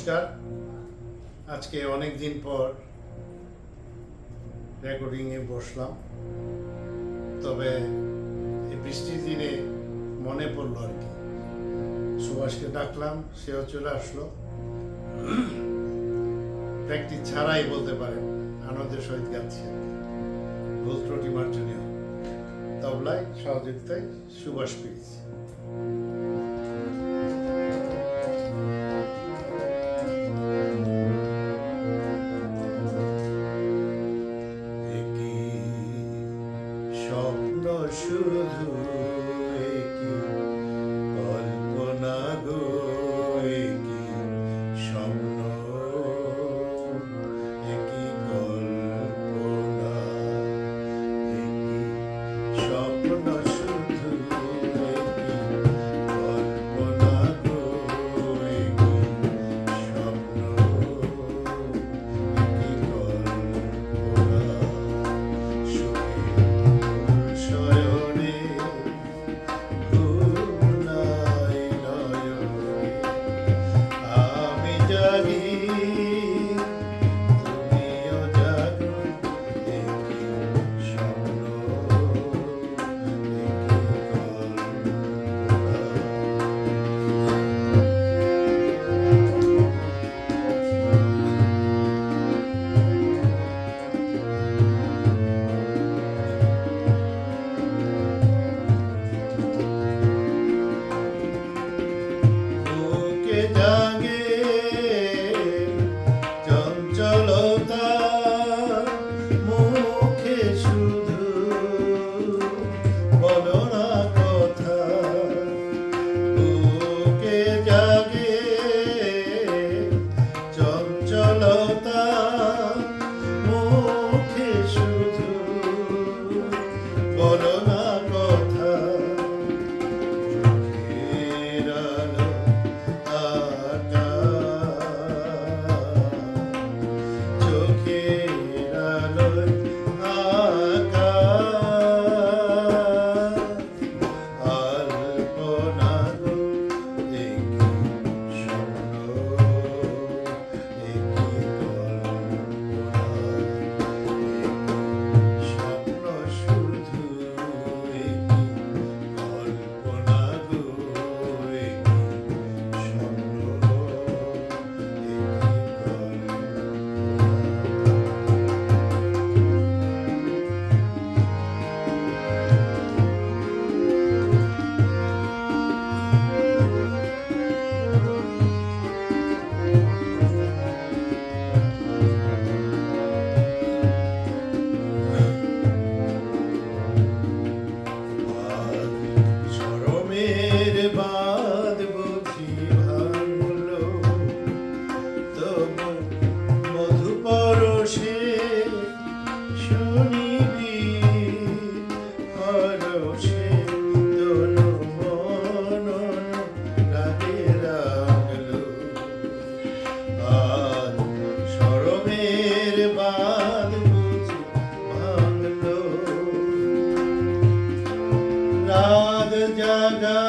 নমস্কার। আজকে অনেক দিন পর রেকর্ডিংয়ে বসলাম, তবে এই বৃষ্টির দিনে মনে পড়লো আর কি। সুভাষকে ডাকলাম, সেও চলে আসলো। প্র্যাকটিস ছাড়াই বলতে পারেন আনন্দের সহিত গাচ্ছে। ভুল ত্রুটি মার্জনীয়। তবলায় সহযোগিতায় সুভাষ পেয়েছি। স্বপ্ন শুধু একই কল্পনা গো, একই স্বপ্ন, একই কল্পনা, একই স্বপ্ন শুধু একই কল্পনা গো, একই স্বপ্ন, একই কল্পনা। শয়নে ঘুমাই নয়নে আমি জাগি, তুমিও জাগো, একই স্বপ্ন, একই বুকে জাগে চঞ্চলতা, মুখে শুধু বলো না কথা। বুকে জাগে চঞ্চলতা, মুখে শুধু বলো না কথা। চোখের আলোয় আলপনা গো, একই স্বপ্ন, একই কল্পনা, স্বপ্ন শুধু একই কল্পনা গো, একই স্বপ্ন, একই শরমের বাঁধ বুঝি ভাঙলো, তবু মধু পরশে শুনিবি হরষে তনু মনন রাগে রাগলো। আর শরমের বাঁধ বুঝি ভাঙলো, রাত জাগা